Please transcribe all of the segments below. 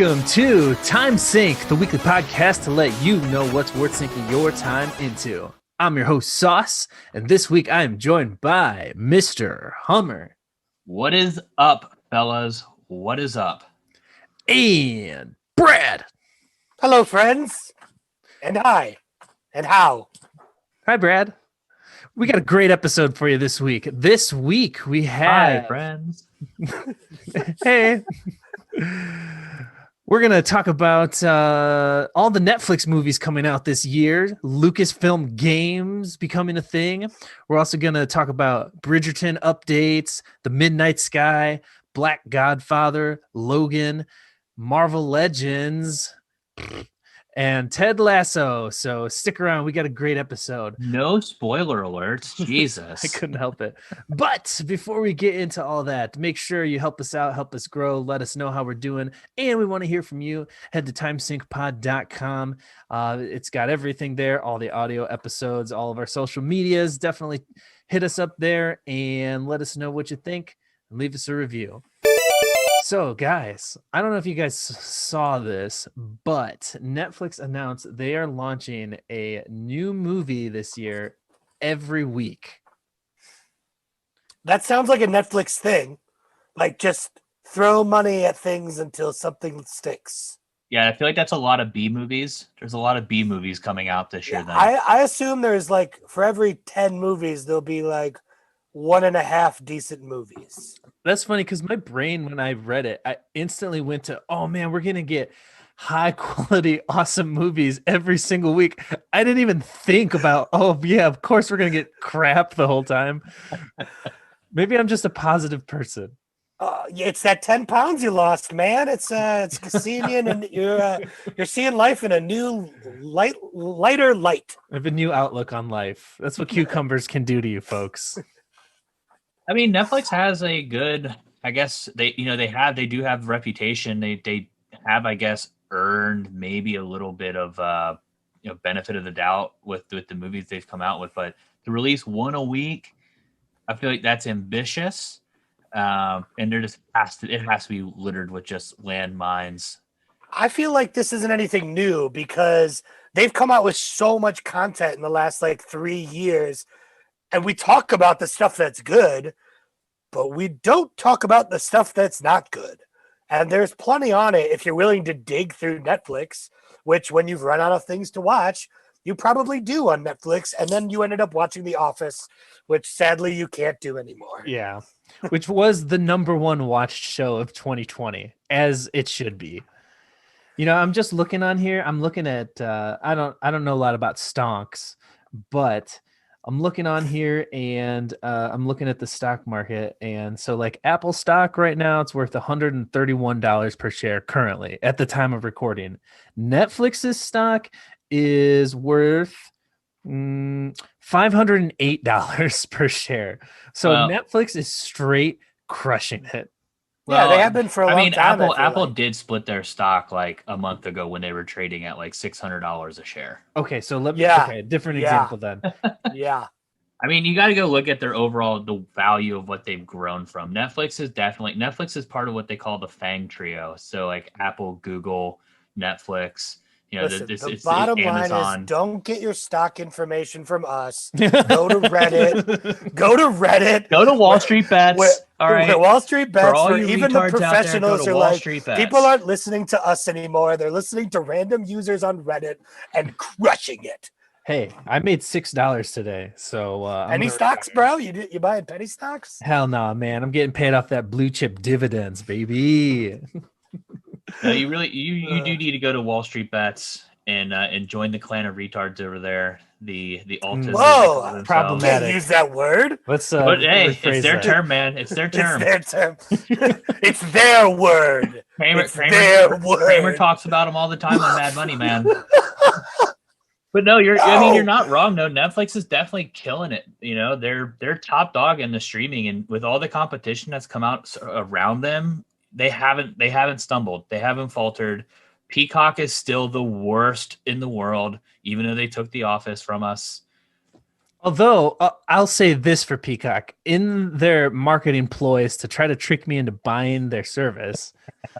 Welcome to Timesink, the weekly podcast to let you know what's worth sinking your time into. I'm your host, Sauce, and this week I am joined by Mr. Hummer. What is up, fellas? What is up? And Brad. Hello, friends. And hi. And how? Hi, Brad. We got a great episode for you this week. This week we have... Hi, friends. Hey. We're going to talk about all the Netflix movies coming out this year, Lucasfilm games becoming a thing. We're also going to talk about Bridgerton updates, The Midnight Sky, Black Godfather, Logan, Marvel Legends, and Ted Lasso. So stick around. We got a great episode. No spoiler alerts. Jesus. I couldn't help it. But before we get into all that, make sure you help us out, help us grow, let us know how we're doing. And we want to hear from you. Head to timesinkpod.com. It's got everything there, all the audio episodes, all of our social medias. Definitely hit us up there and let us know what you think and leave us a review. So, guys, I don't know if you guys saw this, but Netflix announced they are launching a new movie this year every week. That sounds like a Netflix thing. Like, just throw money at things until something sticks. Yeah, I feel like that's a lot of B movies. There's a lot of B movies coming out this year. Then I assume there's like, for every 10 movies, there'll be like 1.5 decent movies. That's funny because my brain, when I read it, I instantly went to, oh man, we're going to get high quality, awesome movies every single week. I didn't even think about, oh yeah, of course we're going to get crap the whole time. Maybe I'm just a positive person. It's that 10 pounds you lost, man. It's seeing you, and you're seeing life in a new lighter light. I have a new outlook on life. That's what cucumbers can do to you, folks. I mean, Netflix has a good, I guess they do have reputation. They have, I guess, earned maybe a little bit of benefit of the doubt with the movies they've come out with, but to release one a week, I feel like that's ambitious. And there just has to be littered with just landmines. I feel like this isn't anything new because they've come out with so much content in the last like 3 years. And we talk about the stuff that's good, but we don't talk about the stuff that's not good. And there's plenty on it if you're willing to dig through Netflix, which when you've run out of things to watch, you probably do on Netflix. And then you ended up watching The Office, which sadly you can't do anymore. Yeah, which was the number one watched show of 2020, as it should be. You know, I'm just looking on here. I'm looking at, I don't know a lot about stonks, but I'm looking on here and I'm looking at the stock market. And so like Apple stock right now, it's worth $131 per share currently at the time of recording. Netflix's stock is worth $508 per share. So Netflix is straight crushing it. Well, yeah, they have been for a long time. Apple did split their stock like a month ago when they were trading at like $600 a share. Okay, so different example then. Yeah. I mean, you got to go look at their the value of what they've grown from. Netflix is part of what they call the FANG trio. So like Apple, Google, Netflix. You know, listen, the bottom line is don't get your stock information from us. Go to Reddit. Go to Wall Street Bets. All right. Wall Street Bets, where even the professionals are like, people aren't listening to us anymore. They're listening to random users on Reddit and crushing it. Hey, I made $6 today. So penny stocks, bro? You buying penny stocks? Hell no, man. I'm getting paid off that blue chip dividends, baby. No, you do need to go to Wall Street Bets and join the clan of retards over there. The Altas. Whoa, problematic. Can't use that word. Let's. But hey, it's their term, man. It's their term. It's their term. It's their word. Kramer talks about them all the time on Mad Money, man. But no, you're not wrong. No, Netflix is definitely killing it. You know, they're top dog in the streaming, and with all the competition that's come out around them, they haven't stumbled. They haven't faltered. Peacock is still the worst in the world, even though they took The Office from us. Although I'll say this for Peacock, in their marketing ploys to try to trick me into buying their service,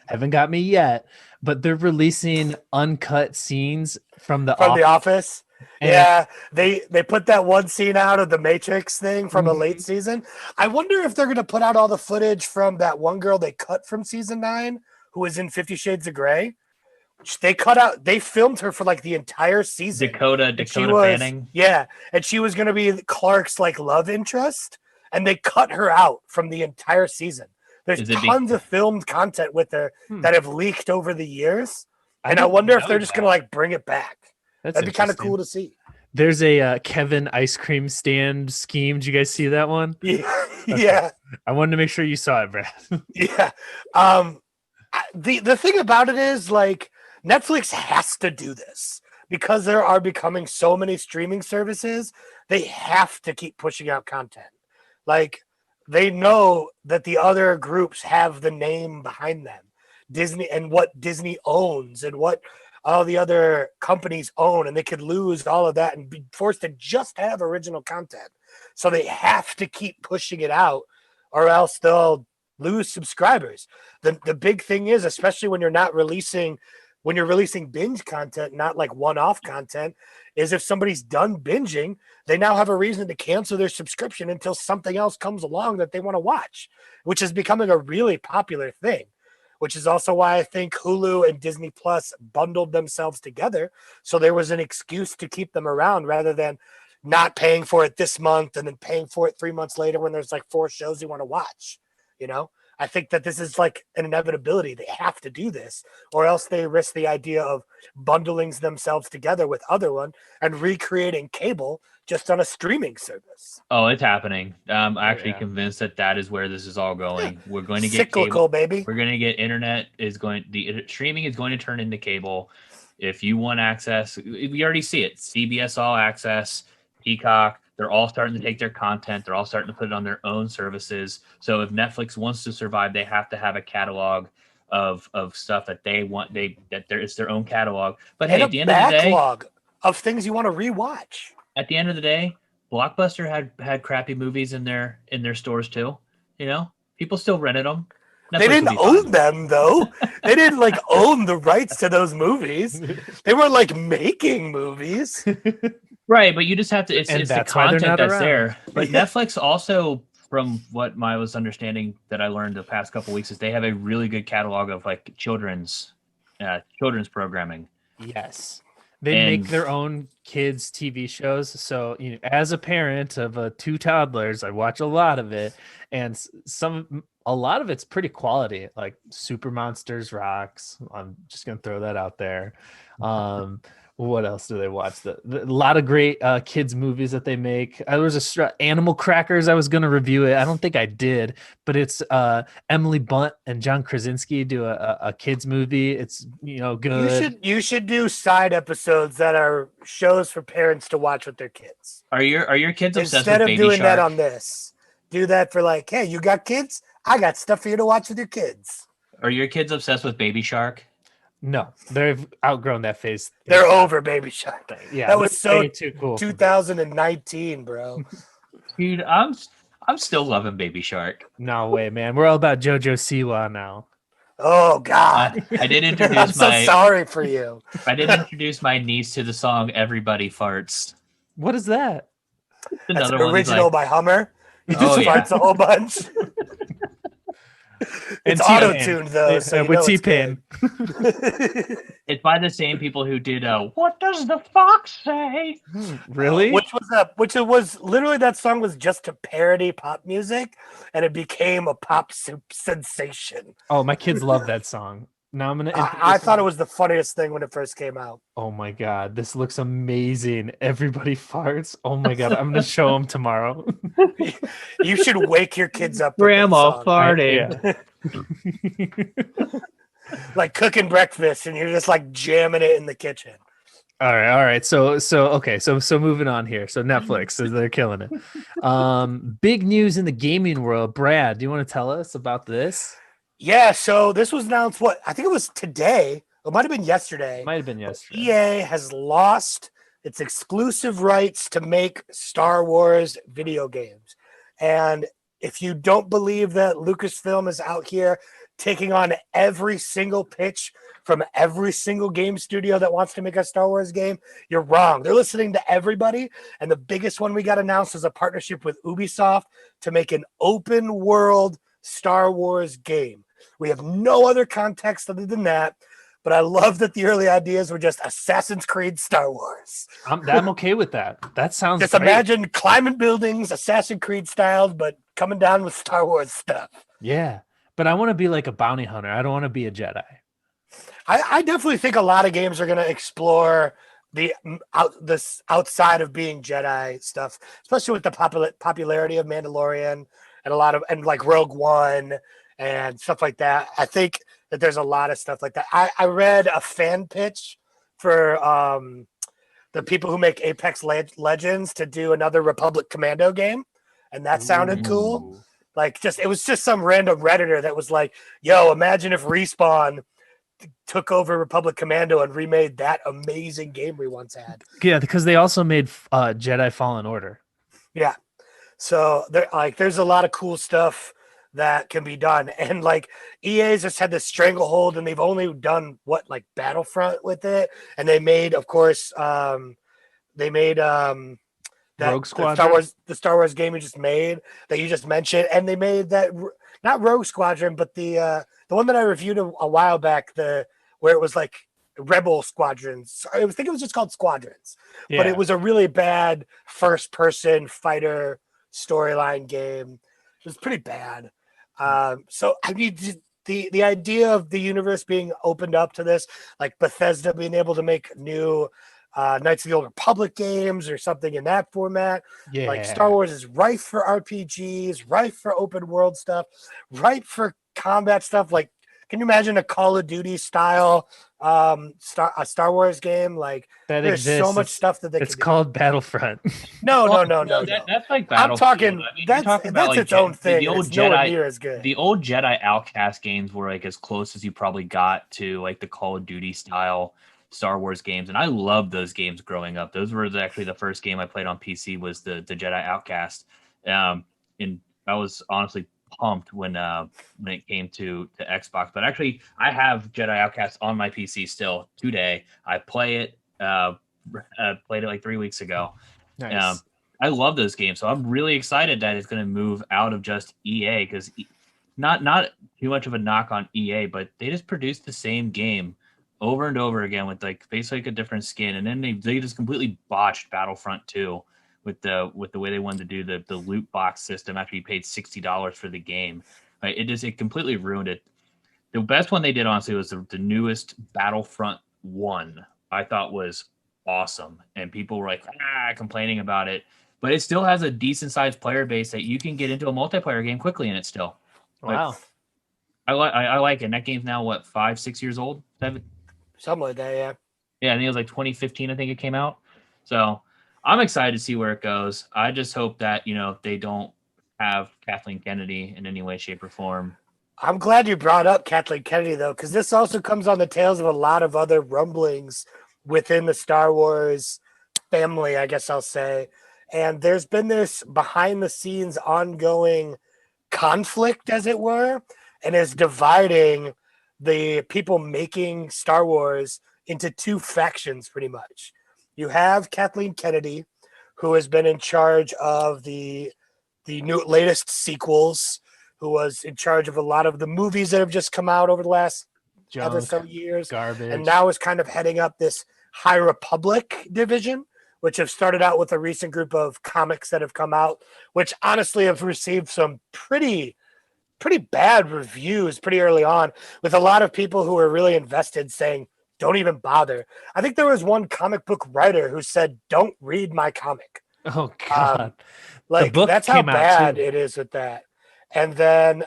haven't got me yet, but they're releasing uncut scenes from The From The Office. Office. And Yeah, they put that one scene out of the Matrix thing from a late season. I wonder if they're gonna put out all the footage from that one girl they cut from season 9, who was in 50 Shades of Grey. They cut out. They filmed her for like the entire season. Dakota She was, Fanning. yeah, and she was gonna be Clark's like love interest, and they cut her out from the entire season. There's tons of filmed content with her that have leaked over the years, and I wonder if they're just gonna like bring it back. That'd be kind of cool to see. There's a Kevin ice cream stand scheme. Did you guys see that one? Yeah, Okay. yeah, I wanted to make sure you saw it, Brad. yeah. The thing about it is like Netflix has to do this because there are becoming so many streaming services. They have to keep pushing out content. Like they know that the other groups have the name behind them, Disney, and what Disney owns and what all the other companies own, and they could lose all of that and be forced to just have original content. So they have to keep pushing it out, or else they'll lose subscribers. The big thing is, especially when you're releasing binge content, not like one-off content, is if somebody's done binging, they now have a reason to cancel their subscription until something else comes along that they want to watch, which is becoming a really popular thing. Which is also why I think Hulu and Disney Plus bundled themselves together. So there was an excuse to keep them around rather than not paying for it this month and then paying for it 3 months later when there's like 4 shows you want to watch. You know, I think that this is like an inevitability. They have to do this, or else they risk the idea of bundling themselves together with other one and recreating cable just on a streaming service. Oh, it's happening. I'm actually convinced that is where this is all going. We're going to get cyclical, cable, baby. We're going to get internet the streaming is going to turn into cable. If you want access, we already see it. CBS All Access, Peacock, they're all starting to take their content. They're all starting to put it on their own services. So if Netflix wants to survive, they have to have a catalog of stuff that they want. It's their own catalog. But hey, at the end of the day, backlog of things you want to rewatch. At the end of the day, Blockbuster had crappy movies in their stores too. You know, people still rented them. Netflix they didn't own them though. They didn't like own the rights to those movies. They weren't like making movies. Right, but you just have to. It's the content that's there. But Yeah. Netflix also, from what I was understanding that I learned the past couple of weeks, is they have a really good catalog of like children's programming. Yes. They make their own kids' TV shows. So, as a parent of 2 toddlers, I watch a lot of it, and a lot of it's pretty quality, like Super Monsters Rocks. I'm just gonna throw that out there. What else do they watch? A lot of great kids movies that they make. There was Animal Crackers. I was going to review it. I don't think I did, but it's Emily Blunt and John Krasinski do a kids movie. It's good. You should do side episodes that are shows for parents to watch with their kids. Are your kids obsessed Instead with of Baby doing Shark? that on this? Do that for like, hey, you got kids? I got stuff for you to watch with your kids. Are your kids obsessed with Baby Shark? No, they've outgrown that phase. They're over Baby Shark. Yeah, that was so too cool. 2019, bro. Dude, I'm still loving Baby Shark. No way, man. We're all about JoJo Siwa now. Oh God! I did introduce I'm so sorry for you. I did introduce my niece to the song "Everybody Farts." What is that? That's an original by Hummer. He just farts a whole bunch. It's auto-tuned though, so with T-Pain. It's by the same people who did "What Does the Fox Say?" Really? Which was literally, that song was just to parody pop music, and it became a pop sensation. Oh, my kids love that song. Now I'm gonna. I thought it was the funniest thing when it first came out. Oh my God, this looks amazing! Everybody farts. Oh my God, I'm gonna show them tomorrow. You should wake your kids up. Grandma farted. Like cooking breakfast, and you're just like jamming it in the kitchen. All right. So moving on here. So Netflix, they're killing it. Big news in the gaming world. Brad, do you want to tell us about this? Yeah, so this was announced, I think it was today. It might have been yesterday. Might have been yesterday. EA has lost It's exclusive rights to make Star Wars video games. And if you don't believe that Lucasfilm is out here taking on every single pitch from every single game studio that wants to make a Star Wars game, you're wrong. They're listening to everybody. And the biggest one we got announced is a partnership with Ubisoft to make an open world Star Wars game. We have no other context other than that. But I love that the early ideas were just Assassin's Creed Star Wars. I'm okay with that. That sounds Just great. imagine climbing buildings, Assassin's Creed styles, but coming down with Star Wars stuff. Yeah. But I want to be like a bounty hunter. I don't want to be a Jedi. I definitely think a lot of games are going to explore this outside of being Jedi stuff, especially with the popularity of Mandalorian and like Rogue One and stuff like that. I think that there's a lot of stuff like that. I read a fan pitch for the people who make Apex Legends to do another Republic Commando game, and that sounded cool. Like it was just some random Redditor that was like, yo, imagine if Respawn took over Republic Commando and remade that amazing game we once had. Yeah, because they also made Jedi Fallen Order. Yeah. So there's a lot of cool stuff that can be done. And like EA's just had this stranglehold and they've only done like Battlefront with it. And they made, of course, that Rogue Squadron? the Star Wars game you just mentioned. And they made that, not Rogue Squadron, but the one that I reviewed a while back, where it was like Rebel Squadrons. I think it was just called Squadrons, but it was a really bad first person fighter storyline game. It was pretty bad. So I mean, the idea of the universe being opened up to this, like Bethesda being able to make new Knights of the Old Republic games or something in that format. Yeah. Like Star Wars is rife for RPGs, rife for open world stuff, ripe for combat stuff. Like, can you imagine a Call of Duty style Star Wars game? Like, that there's exists. So much stuff that it's called Battlefront. No. That's like Battlefield. I'm talking. I mean, that's talking about, like, its own thing. The old it's nowhere Jedi, near as good. The old Jedi Outcast games were like as close as you probably got to like the Call of Duty style Star Wars games, and I loved those games growing up. Those were actually the first game I played on PC was the Jedi Outcast, and I was honestly pumped when it came to Xbox. But actually, I have Jedi Outcast on my PC still today. I play it. Played it like 3 weeks ago. Nice. I love those games, so I'm really excited that it's going to move out of just EA because not too much of a knock on EA, but they just produced the same game over and over again with like basically like a different skin, and then they just completely botched Battlefront 2 with the way they wanted to do the loot box system after you paid $60 for the game. Right? It completely ruined it. The best one they did honestly was the newest Battlefront 1. I thought was awesome, and people were like complaining about it, but it still has a decent sized player base that you can get into a multiplayer game quickly in it still. Wow. I like it. And that game's now what, 5-6 years old? 7? Something like that, yeah. Yeah, I think it was like 2015, I think it came out. So I'm excited to see where it goes. I just hope that, they don't have Kathleen Kennedy in any way, shape, or form. I'm glad you brought up Kathleen Kennedy, though, because this also comes on the tails of a lot of other rumblings within the Star Wars family, I guess I'll say. And there's been this behind-the-scenes ongoing conflict, as it were, and is dividing the people making Star Wars into two factions, pretty much. You have Kathleen Kennedy, who has been in charge of the latest sequels, who was in charge of a lot of the movies that have just come out over the last ever so years. Garbage. And now is kind of heading up this High Republic division, which have started out with a recent group of comics that have come out, which honestly have received some pretty bad reviews pretty early on, with a lot of people who were really invested saying, don't even bother. I think there was one comic book writer who said, don't read my comic. Oh, God. That's how bad it is with that. And then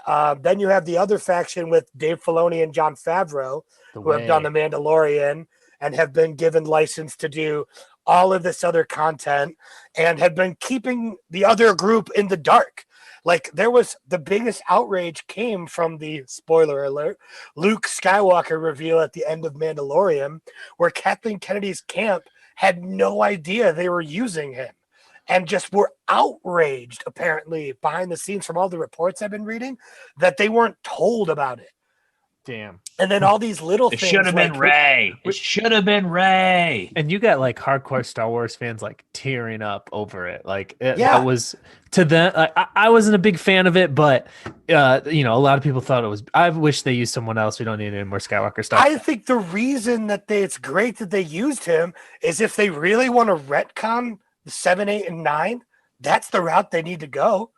you have the other faction with Dave Filoni and Jon Favreau, who have done The Mandalorian and have been given license to do all of this other content and have been keeping the other group in the dark. Like, there was the biggest outrage came from the, spoiler alert, Luke Skywalker reveal at the end of Mandalorian, where Kathleen Kennedy's camp had no idea they were using him and just were outraged, apparently, behind the scenes from all the reports I've been reading, that they weren't told about it. Damn. And then all these little It things. should have been Ray. It should have been Ray. And you got like hardcore Star Wars fans like tearing up over it. Like Yeah. that was to them. I wasn't a big fan of it, but you know, a lot of people thought it was. I wish they used someone else. We don't need any more Skywalker stuff. I think the reason that it's great that they used him is if they really want to retcon the 7, 8, and 9, that's the route they need to go.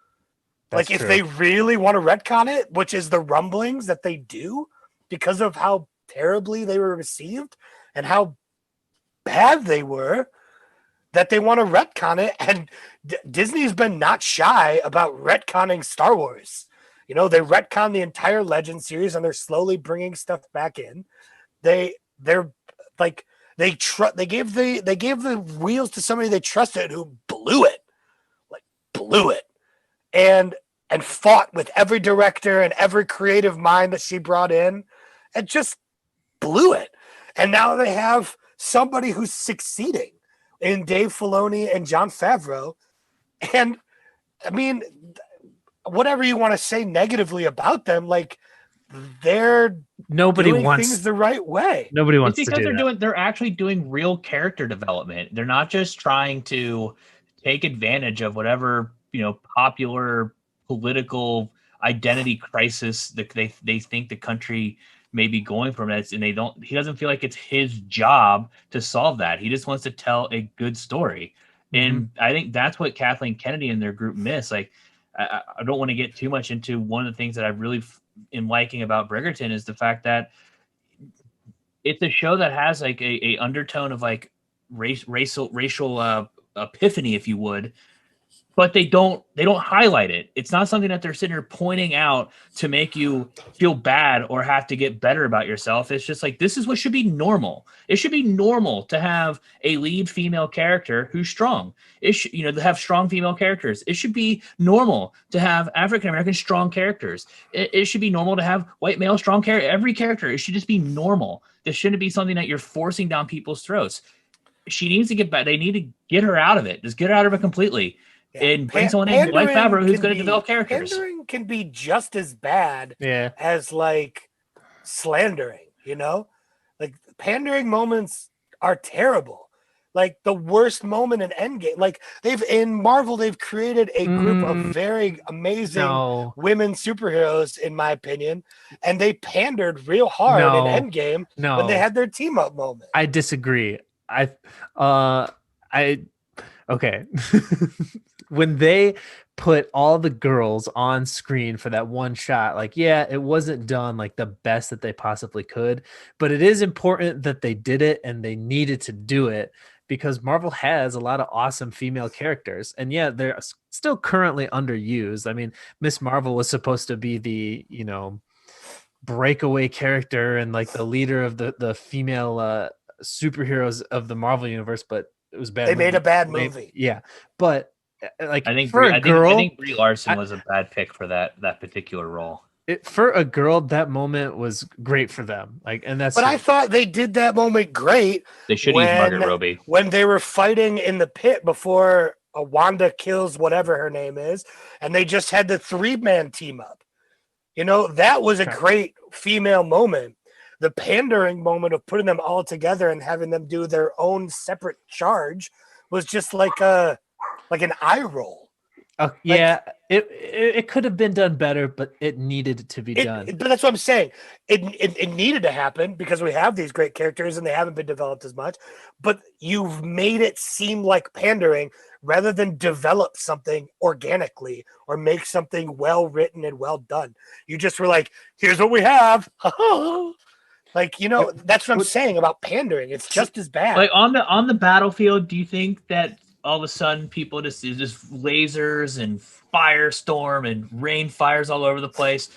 That's like true. if they really want to retcon it, which is the rumblings that they do because of how terribly they were received and how bad they were, that they want to retcon it. And Disney's been not shy about retconning Star Wars. You know, they retcon the entire Legend series and they're slowly bringing stuff back in. They're like they gave the wheels to somebody they trusted who blew it, and fought with every director and every creative mind that she brought in, and just blew it. And now they have somebody who's succeeding in Dave Filoni and Jon Favreau. And I mean, whatever you want to say negatively about them, like they're doing things the right way. Nobody wants it's to because do they're actually doing real character development. They're not just trying to take advantage of whatever, you know, popular political identity crisis that they think the country may be going from it, and he doesn't feel like it's his job to solve that. He just wants to tell a good story. And I think that's what Kathleen Kennedy and their group miss. Like, I don't want to get too much into one of the things that I really am liking about Bridgerton is the fact that it's a show that has like a undertone of like racial epiphany, if you would, but they don't highlight it. It's not something that they're sitting here pointing out to make you feel bad or have to get better about yourself. It's just like, this is what should be normal. It should be normal to have a lead female character who's strong. To have strong female characters. It should be normal to have African-American strong characters. It should be normal to have white male strong character. Every character, it should just be normal. This shouldn't be something that you're forcing down people's throats. She needs to get back. They need to get her out of it. Just get her out of it completely. And bring someone in like Favreau who's going to develop characters. Pandering can be just as bad as like slandering, you know? Like pandering moments are terrible. Like the worst moment in Endgame. Like in Marvel, they've created a group of very amazing women superheroes, in my opinion, and they pandered real hard in Endgame when they had their team up moment. I disagree. Okay. When they put all the girls on screen for that one shot, like, yeah, it wasn't done like the best that they possibly could, but it is important that they did it and they needed to do it because Marvel has a lot of awesome female characters. And yeah, they're still currently underused. I mean, Miss Marvel was supposed to be the, you know, breakaway character and like the leader of the female superheroes of the Marvel universe, but it was bad. They made a bad movie. Yeah. But like I think I think Brie Larson was a bad pick for that particular role. For a girl, that moment was great for them. Like, and that's. But I thought they did that moment great. They should use Margaret Robbie when they were fighting in the pit before Wanda kills whatever her name is, and they just had the 3-man team up. You know, that was a great female moment. The pandering moment of putting them all together and having them do their own separate charge was just like an eye roll. Yeah, it could have been done better, but it needed to be done. But that's what I'm saying. It needed to happen because we have these great characters and they haven't been developed as much. But you've made it seem like pandering rather than develop something organically or make something well written and well done. You just were like, here's what we have. Like, you know, that's what I'm saying about pandering. It's just as bad. Like on the battlefield, do you think that all of a sudden people just lasers and firestorm and rain fires all over the place?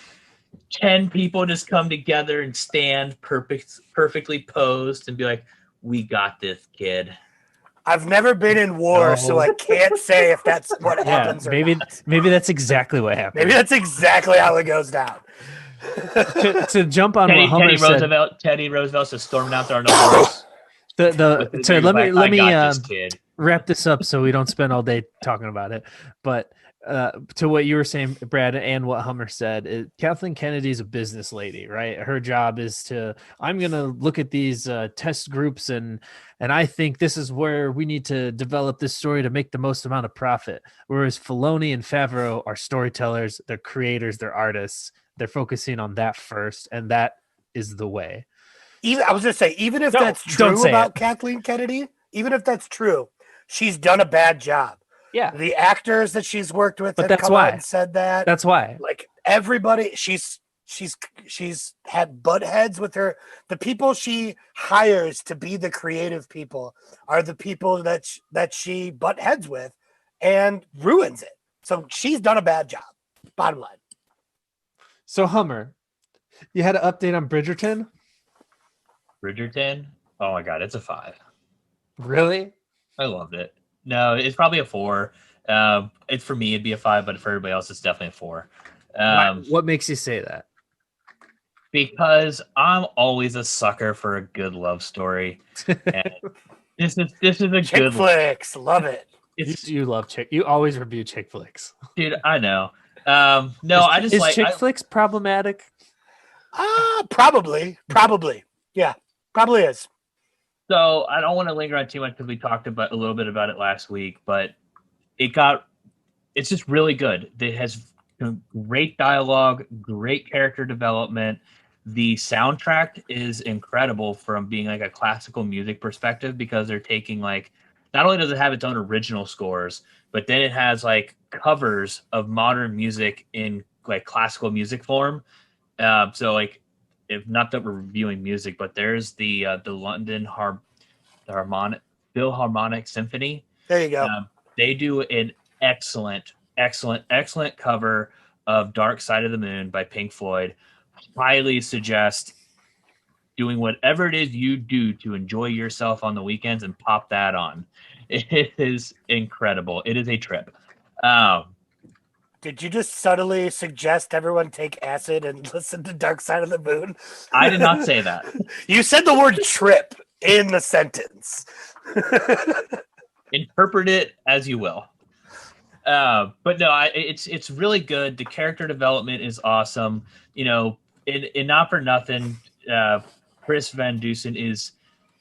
10 people just come together and stand perfectly posed and be like, we got this, kid. I've never been in war, so I can't say if that's what happens. Maybe that's exactly what happened. Maybe that's exactly how it goes down. to jump on what Hummer said. Teddy Roosevelt says storming out there on the horse. Sorry, let me got this kid. wrap this up so we don't spend all day talking about it. But to what you were saying, Brad, and what Hummer said, Kathleen Kennedy's a business lady, right? Her job is I'm going to look at these test groups and I think this is where we need to develop this story to make the most amount of profit. Whereas Filoni and Favreau are storytellers, they're creators, they're artists. They're focusing on that first, and that is the way. I was going to say, even if that's true about Kathleen Kennedy, even if that's true, she's done a bad job. Yeah. The actors that she's worked with have come out and said that. That's why. Like everybody, she's had butt heads with her. The people she hires to be the creative people are the people that she butt heads with and ruins it. So she's done a bad job. Bottom line. So Hummer, you had an update on Bridgerton? Bridgerton? Oh my God, it's a 5. Really? I loved it. No, it's probably a 4. It's for me, it'd be a 5, but for everybody else, it's definitely a 4. What makes you say that? Because I'm always a sucker for a good love story. And this is a chick good flicks. Love it. You love chick. You always review chick flicks, dude. I know. No, is chick flicks problematic? Probably. Yeah, probably is. So I don't want to linger on too much because we talked about a little bit about it last week, but it's just really good. It has great dialogue, great character development. The soundtrack is incredible from being like a classical music perspective because they're taking like, not only does it have its own original scores, but then it has like covers of modern music in like classical music form. So like, if not that we're reviewing music, but there's the London Philharmonic Symphony. There you go. They do an excellent cover of Dark Side of the Moon by Pink Floyd. Highly suggest doing whatever it is you do to enjoy yourself on the weekends and pop that on. It is incredible. It is a trip. Did you just subtly suggest everyone take acid and listen to Dark Side of the Moon? I did not say that. You said the word trip in the sentence. Interpret it as you will. But no, it's really good. The character development is awesome. You know, and not for nothing, Chris Van Dusen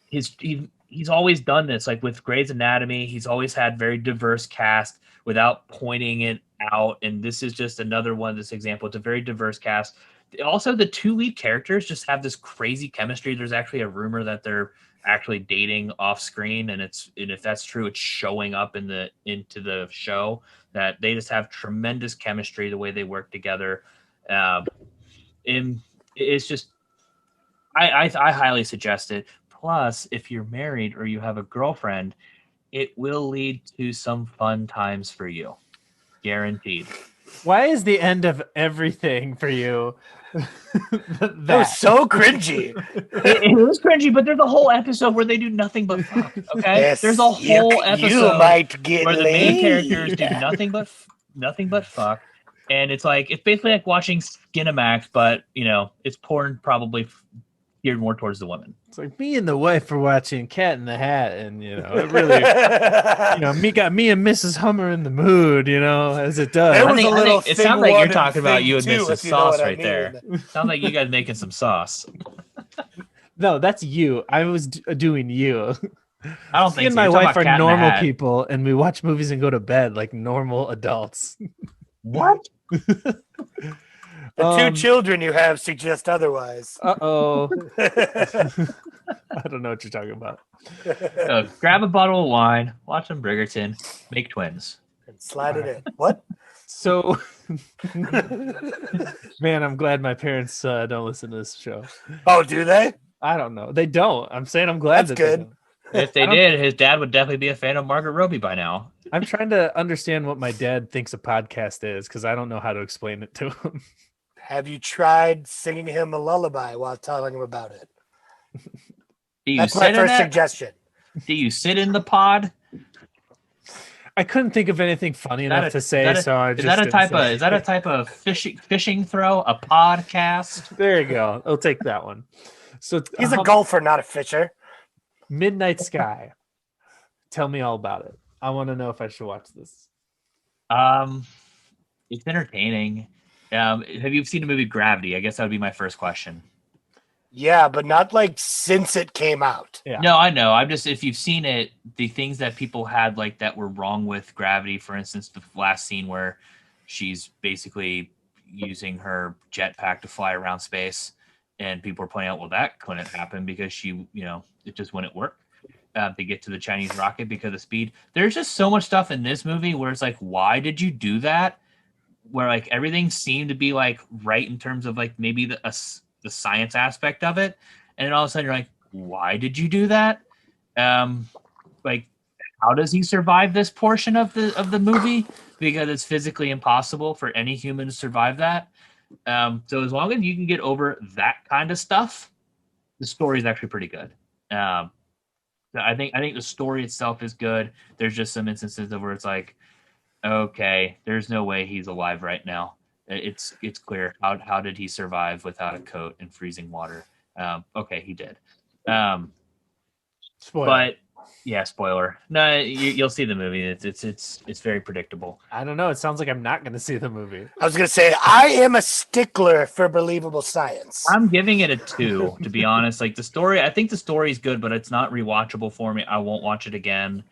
he's always done this. Like with Grey's Anatomy, he's always had very diverse cast without pointing it out. And this is just another one of this example. It's a very diverse cast. Also, the 2 lead characters just have this crazy chemistry. There's actually a rumor that they're actually dating off screen, and if that's true, it's showing up into the show. That they just have tremendous chemistry the way they work together. And it's just I highly suggest it. Plus, if you're married or you have a girlfriend, it will lead to some fun times for you. Guaranteed. Why is the end of everything for you that was so cringy? It was cringy, but there's a whole episode where they do nothing but fuck. Okay, yes, there's a whole episode you might get where the laid. main characters do nothing but fuck, and it's basically like watching Skinamax, but you know it's porn probably geared more towards the women. It's like me and the wife were watching Cat in the Hat, and you know it really, got me and Mrs. Hummer in the mood, as it does. It sounds like you're talking about you and Mrs. Sauce right there. Sounds like you guys making some sauce. No, that's you. I was doing you. I don't think me and my wife are normal people, and we watch movies and go to bed like normal adults. What? The 2 children you have suggest otherwise. Uh-oh. I don't know what you're talking about. Grab a bottle of wine, watch some Bridgerton, make twins. And slide it in. What? So, man, I'm glad my parents don't listen to this show. Oh, do they? I don't know. They don't. I'm saying I'm glad that's good. If they did, his dad would definitely be a fan of Margaret Robbie by now. I'm trying to understand what my dad thinks a podcast is because I don't know how to explain it to him. Have you tried singing him a lullaby while telling him about it? That's my first suggestion. Do you sit in the pod? I couldn't think of anything funny enough to say, so I just is that a type of fishing throw? A podcast? There you go. I'll take that one. So he's a golfer, not a fisher. Midnight Sky. Tell me all about it. I want to know if I should watch this. It's entertaining. Have you seen the movie Gravity? I guess that would be my first question. Yeah, but not like since it came out. Yeah. No, I know. I'm just, if you've seen it, the things that people had like that were wrong with Gravity, for instance, the last scene where she's basically using her jetpack to fly around space, and people are pointing out, well, that couldn't happen because it just wouldn't work to get to the Chinese rocket because of speed. There's just so much stuff in this movie where it's like, why did you do that? Where like everything seemed to be like right in terms of like maybe the science aspect of it, and then all of a sudden you're like, why did you do that? Like, how does he survive this portion of the movie? Because it's physically impossible for any human to survive that. So as long as you can get over that kind of stuff, the story is actually pretty good. I think the story itself is good. There's just some instances of where it's like, okay, there's no way he's alive right now. It's clear. How did he survive without a coat in freezing water? Okay, he did. Spoiler. But yeah, spoiler. No, you'll see the movie. It's very predictable. I don't know. It sounds like I'm not going to see the movie. I was gonna say I am a stickler for believable science. I'm giving it a 2, to be honest. Like the story, I think the story is good, but it's not rewatchable for me. I won't watch it again.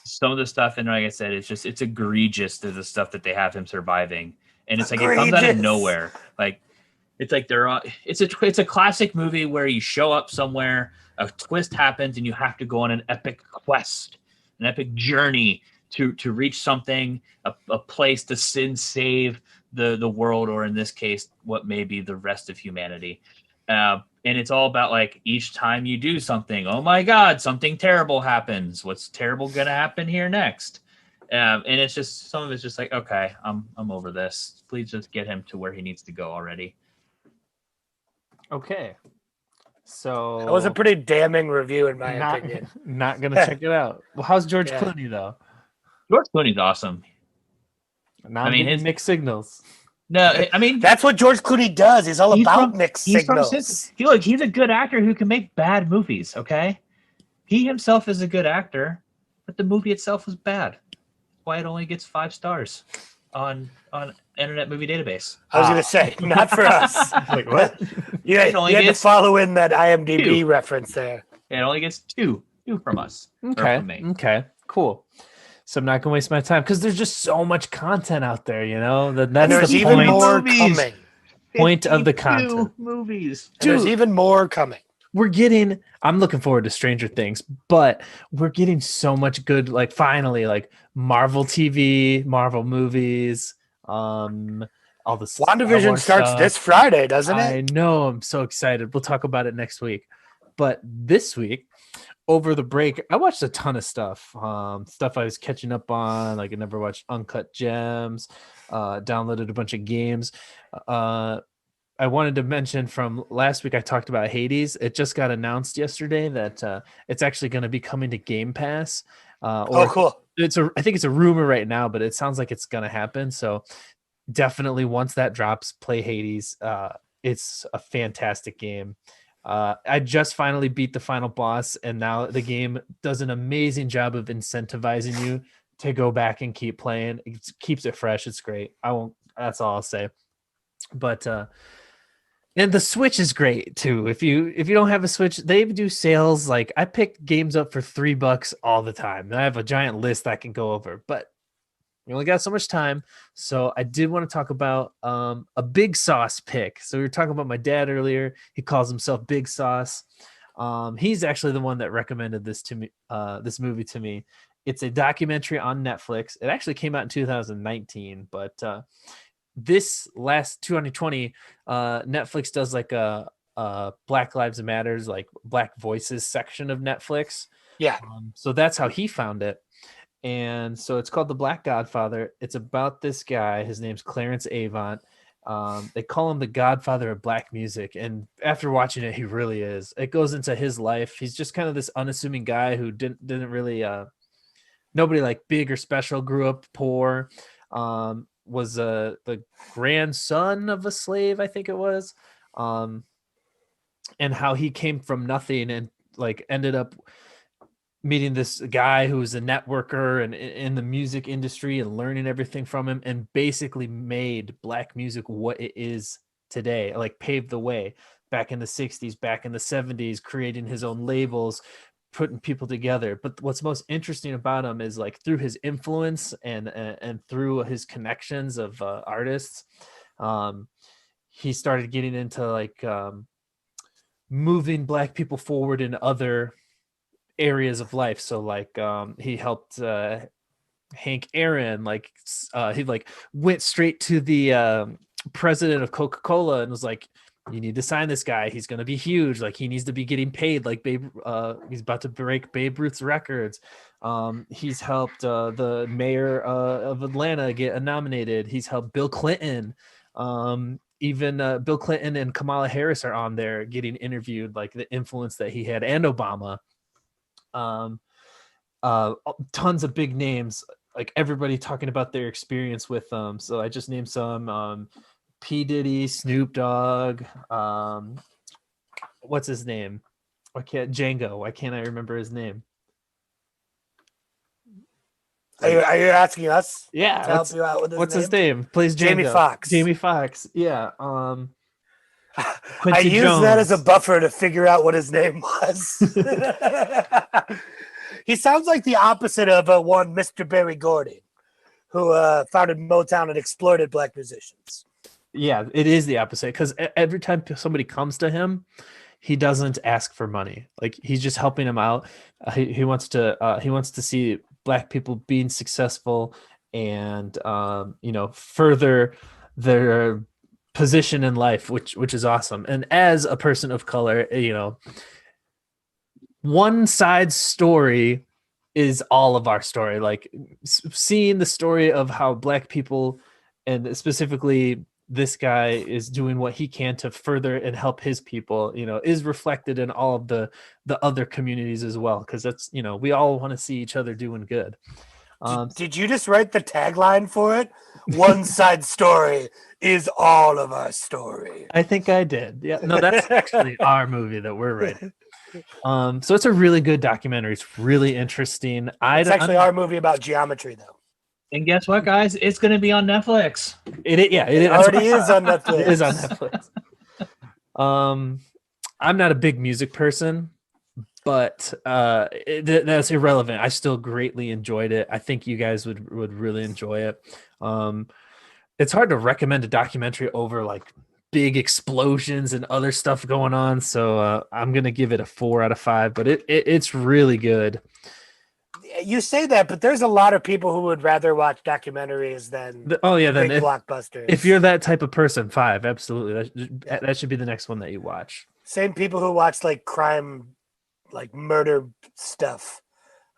Some of the stuff, and like I said, it's egregious to the stuff that they have him surviving, and it's like it comes out of nowhere. Like it's like it's a classic movie where you show up somewhere, a twist happens, and you have to go on an epic quest, an epic journey to reach something, a place to save the world, or in this case, what may be the rest of humanity. And it's all about like each time you do something, oh my God, something terrible happens. What's terrible gonna happen here next? And it's just, some of it's just like, okay, I'm over this. Please just get him to where he needs to go already. Okay. So That was a pretty damning review, in my opinion. Not gonna check it out. Well, how's George Yeah. Clooney though? George Clooney's awesome. I mean, his mixed signals. No, I mean That's what George Clooney does. He's all about mixed signals. He's a good actor who can make bad movies. Okay, he himself is a good actor, but the movie itself was bad. Why it only gets 5 stars on Internet Movie Database. I was gonna say, not for us. Like what? You had to follow in that IMDb reference there. It only gets 2 from us. Okay. From me. Okay. Cool. So I'm not gonna waste my time because there's just so much content out there. That's And there's the even point. more coming. Point of the content. Movies. And there's even more coming. I'm looking forward to Stranger Things, but we're getting so much good, like finally, like Marvel TV, Marvel movies, all the WandaVision starts this Friday, doesn't it? I know. I'm so excited. We'll talk about it next week. But this week, over the break, I watched a ton of stuff. Stuff I was catching up on. Like I never watched Uncut Gems. Downloaded a bunch of games. I wanted to mention from last week, I talked about Hades. It just got announced yesterday that it's actually going to be coming to Game Pass. Cool. I think it's a rumor right now, but it sounds like it's going to happen. So definitely once that drops, play Hades. It's a fantastic game. I just finally beat the final boss, and now the game does an amazing job of incentivizing you to go back and keep playing. It keeps it fresh. It's great. That's all I'll say. But and the Switch is great too. If you don't have a Switch, they do sales. Like I pick games up for $3 all the time. I have a giant list I can go over, but we only got so much time. So I did want to talk about a Big Sauce pick. So we were talking about my dad earlier. He calls himself Big Sauce. He's actually the one that recommended this to me. This movie to me. It's a documentary on Netflix. It actually came out in 2019, but this last 2020, Netflix does like a Black Lives Matters, like Black Voices section of Netflix. Yeah. So that's how he found it. And so it's called The Black Godfather. It's about this guy. His name's Clarence Avant. They call him the Godfather of Black music. And after watching it, he really is. It goes into his life. He's just kind of this unassuming guy who didn't really, nobody like big or special, grew up poor, was the grandson of a slave, I think it was. And how he came from nothing and like ended up meeting this guy who was a networker and in the music industry and learning everything from him, and basically made black music what it is today, like paved the way back in the 60s, back in the 70s, creating his own labels, putting people together. But what's most interesting about him is like through his influence and through his connections of artists, he started getting into like moving black people forward in other areas of life. So like he helped Hank Aaron, like he like went straight to the president of Coca-Cola and was like, you need to sign this guy, he's going to be huge, like he needs to be getting paid like Babe, he's about to break Babe Ruth's records. He's helped the mayor of Atlanta get nominated. He's helped Bill Clinton. Even Bill Clinton and Kamala Harris are on there getting interviewed, like the influence that he had, and Obama. Tons of big names, like everybody talking about their experience with them. So I just named some. P. Diddy, Snoop Dogg, what's his name? Django. Why can't I remember his name? Are you asking us? Yeah. To help you out with what's his name? Plays Django. Jamie Foxx. Jamie Foxx. Yeah. I used that as a buffer to figure out what his name was. He sounds like the opposite of one Mr. Barry Gordy, who founded Motown and exploited black musicians. Yeah, it is the opposite, because every time somebody comes to him, he doesn't ask for money. Like he's just helping them out. He wants to see black people being successful and further their position in life, which is awesome. And as a person of color, one side story is all of our story. Like seeing the story of how black people, and specifically this guy, is doing what he can to further and help his people, is reflected in all of the other communities as well. Cause that's, we all want to see each other doing good. Did you just write the tagline for it? One side story is all of our story. I think I did. Yeah. No, that's actually our movie that we're writing. So it's a really good documentary. It's really interesting. It's actually our movie about geometry, though. And guess what, guys? It's going to be on Netflix. It already is on Netflix. It is on Netflix. I'm not a big music person, but that's irrelevant. I still greatly enjoyed it. I think you guys would really enjoy it. It's hard to recommend a documentary over like big explosions and other stuff going on. So I'm going to give it a 4 out of 5, but it's really good. You say that, but there's a lot of people who would rather watch documentaries than big blockbusters. If you're that type of person, 5, absolutely. That should be the next one that you watch. Same people who watch like crime, like murder stuff,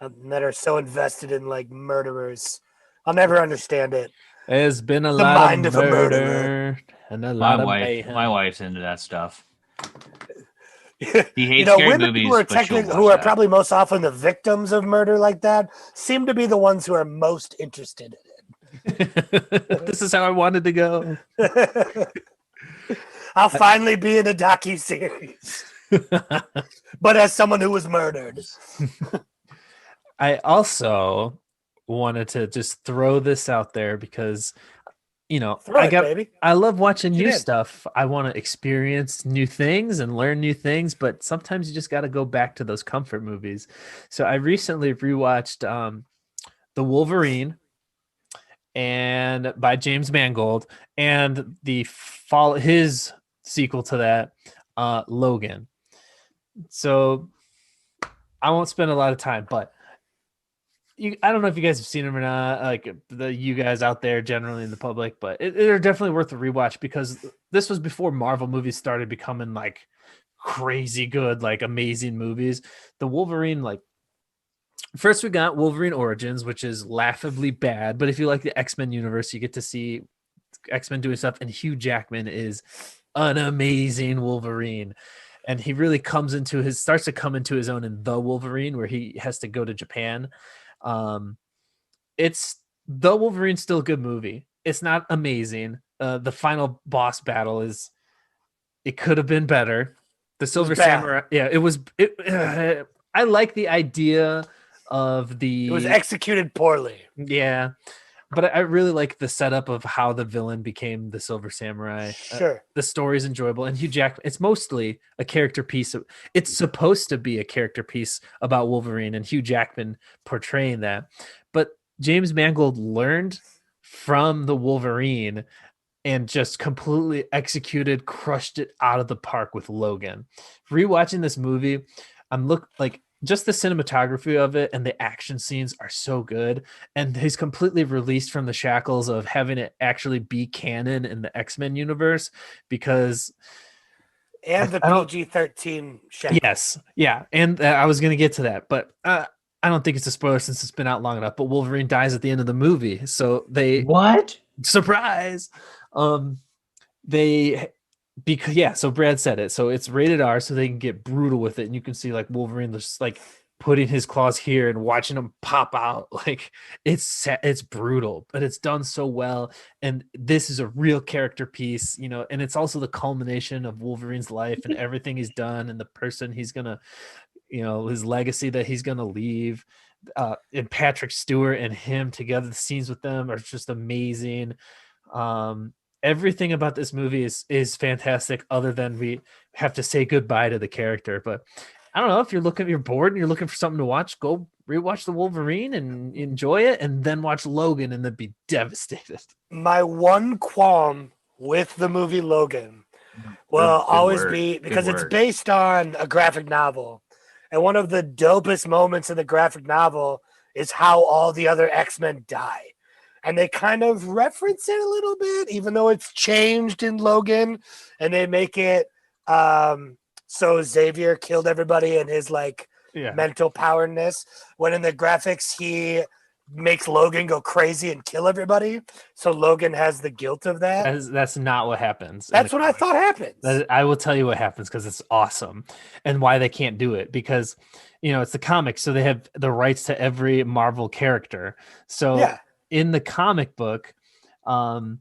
that are so invested in like murderers. I'll never understand it. There's been a lot of murder and a lot of mayhem. My wife's into that stuff. He hates scary movies, who are probably most often the victims of murder like that, seem to be the ones who are most interested in it. This is how I wanted to go. I'll finally be in a docuseries, but as someone who was murdered. I also wanted to just throw this out there because I love watching new stuff. I want to experience new things and learn new things, but sometimes you just got to go back to those comfort movies. So I recently rewatched The Wolverine and by James Mangold, and his sequel to that, Logan. So I won't spend a lot of time, but I don't know if you guys have seen them or not, like you guys out there generally in the public, but they're definitely worth a rewatch because this was before Marvel movies started becoming like crazy good, like amazing movies. The Wolverine, like first we got Wolverine Origins, which is laughably bad, but if you like the X-Men universe, you get to see X-Men doing stuff, and Hugh Jackman is an amazing Wolverine. And he really starts to come into his own in The Wolverine, where he has to go to Japan. It's The Wolverine's still a good movie. It's not amazing. The final boss battle it could have been better. The Silver bad. Samurai. Yeah, it was. I like the idea of It was the. executed poorly. Yeah, but I really like the setup of how the villain became the Silver Samurai. Sure. The story's enjoyable, and Hugh Jackman. It's mostly a character piece. It's supposed to be a character piece about Wolverine and Hugh Jackman portraying that. But James Mangold learned from the Wolverine and just completely executed, crushed it out of the park with Logan. Rewatching this movie, I'm like just the cinematography of it and the action scenes are so good. And he's completely released from the shackles of having it actually be canon in the X-Men universe because And the I don't. PG-13 shackle. Yes, yeah, and I was gonna get to that, but I don't think it's a spoiler since it's been out long enough. But Wolverine dies at the end of the movie, so they What? surprise. They because yeah, so Brad said it. So it's rated R, so they can get brutal with it, and you can see like Wolverine just like putting his claws here and watching them pop out. Like it's brutal, but it's done so well. And this is a real character piece, and it's also the culmination of Wolverine's life and everything he's done and the person he's gonna, his legacy that he's gonna leave. And Patrick Stewart and him together, the scenes with them are just amazing. Everything about this movie is fantastic, other than we have to say goodbye to the character. But I don't know, if you're bored and you're looking for something to watch, go rewatch the Wolverine and enjoy it, and then watch Logan and then be devastated. My one qualm with the movie Logan will always be because it's based on a graphic novel. And one of the dopest moments in the graphic novel is how all the other X-Men die. And they kind of reference it a little bit, even though it's changed in Logan. And they make it so Xavier killed everybody in his mental powerness. When in the graphics, he makes Logan go crazy and kill everybody. So Logan has the guilt of that. That's not what happens. That's what I thought happens. I will tell you what happens because it's awesome, and why they can't do it, because it's the comics, so they have the rights to every Marvel character. So yeah. In the comic book, in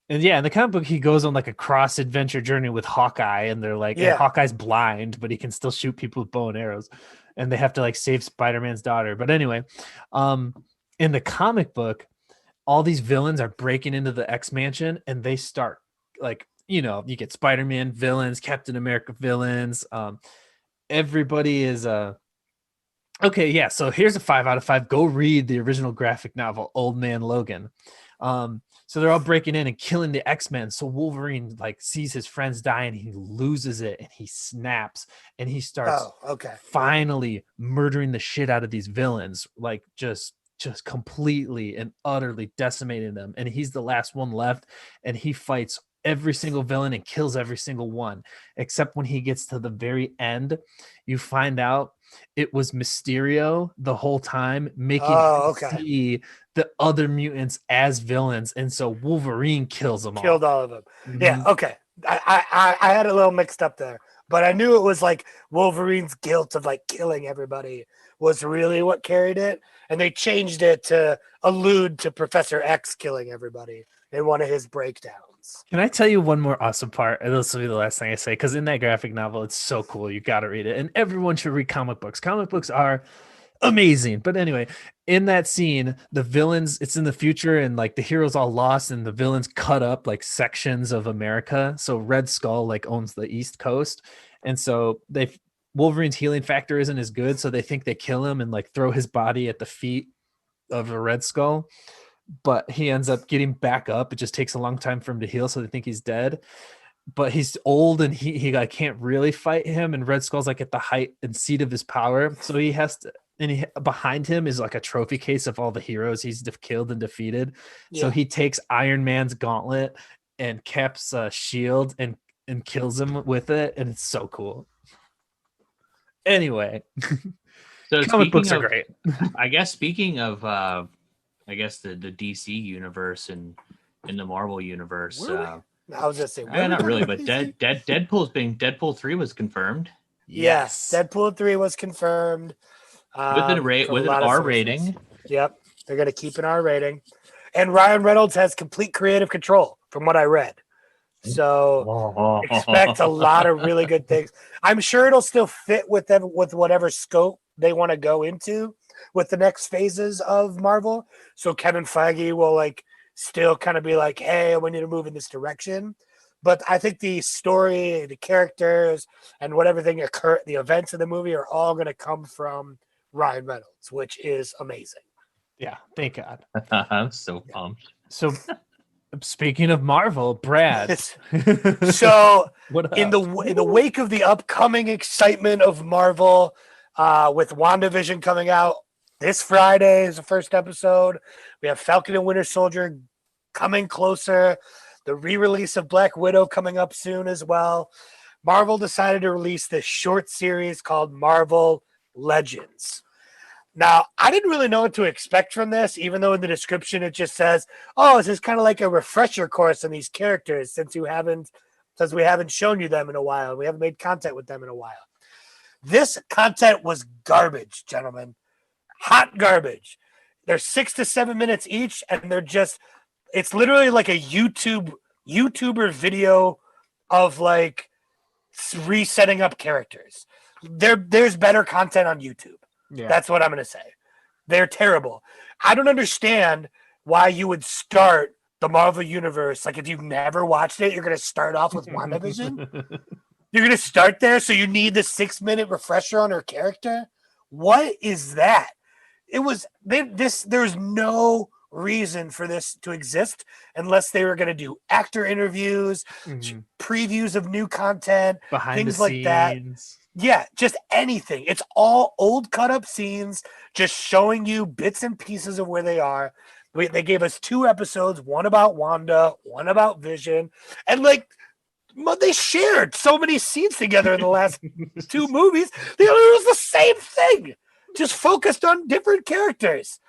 the comic book, he goes on like a cross adventure journey with Hawkeye, and they're like, and Hawkeye's blind, but he can still shoot people with bow and arrows, and they have to like save Spider-Man's daughter. But anyway, in the comic book, all these villains are breaking into the X Mansion, and they start like, you get Spider-Man villains, Captain America villains. Everybody is okay. Yeah. So here's a 5 out of 5. Go read the original graphic novel, Old Man Logan. So they're all breaking in and killing the X-Men. So Wolverine sees his friends die, and he loses it, and he snaps, and he starts finally murdering the shit out of these villains, just completely and utterly decimating them. And he's the last one left, and he fights every single villain and kills every single one, except when he gets to the very end, you find out it was Mysterio the whole time, making him see the other mutants as villains, and so Wolverine kills them Killed all of them. Mm-hmm. Yeah, okay. I had a little mixed up there, but I knew it was Wolverine's guilt of killing everybody was really what carried it, and they changed it to allude to Professor X killing everybody in one of his breakdowns. Can I tell you one more awesome part? And this will be the last thing I say, because in that graphic novel, it's so cool. You got to read it. And everyone should read comic books. Comic books are amazing. But anyway, in that scene, the villains, it's in the future, and the heroes all lost, and the villains cut up sections of America. So Red Skull owns the East Coast. And so Wolverine's healing factor isn't as good. So they think they kill him and throw his body at the feet of a Red Skull. But he ends up getting back up. It just takes a long time for him to heal, so they think he's dead. But he's old, and he can't really fight him. And Red Skull's at the height and seat of his power, so he has to. And behind him is a trophy case of all the heroes he's killed and defeated. Yeah. So he takes Iron Man's gauntlet and Cap's shield and kills him with it, and it's so cool. Anyway, so comic books are great. I guess speaking of. I guess the DC universe and in the Marvel universe. I was just saying, not really, but Deadpool 3 was confirmed. Yes, Deadpool 3 was confirmed with an R rating. Yep, they're gonna keep an R rating, and Ryan Reynolds has complete creative control, from what I read. So expect a lot of really good things. I'm sure it'll still fit with them with whatever scope they want to go into with the next phases of Marvel. So Kevin Feige will like still kind of be like, hey, we need to move in this direction. But I think the story, the characters, and whatever thing occur, the events of the movie are all going to come from Ryan Reynolds, which is amazing. Yeah, thank God. I'm so pumped. So, speaking of Marvel, Brad. So, What in up? the wake of the upcoming excitement of Marvel, with WandaVision coming out this Friday is the first episode. We have Falcon and Winter Soldier coming closer. The re-release of Black Widow coming up soon as well. Marvel decided to release this short series called Marvel Legends. Now, I didn't really know what to expect from this, even though in the description it just says, "Oh, this is kind of like a refresher course on these characters since we haven't shown you them in a while. We haven't made content with them in a while." This content was garbage, gentlemen. Hot garbage. They're 6 to 7 minutes each, and it's literally like a YouTuber video of like resetting up characters. There's better content on YouTube. Yeah. That's what I'm going to say. They're terrible. I don't understand why you would start the Marvel Universe. Like, if you've never watched it, you're going to start off with WandaVision. You're going to start there, so you need the 6-minute refresher on her character? What is that? There's no reason for this to exist unless they were going to do actor interviews, previews of new content, Behind things the like that. scenes. Yeah, just anything. It's all old cut up scenes, just showing you bits and pieces of where they are. They gave us 2 episodes, one about Wanda, one about Vision, and like they shared so many scenes together in the last 2 movies. The other was the same thing, just focused on different characters.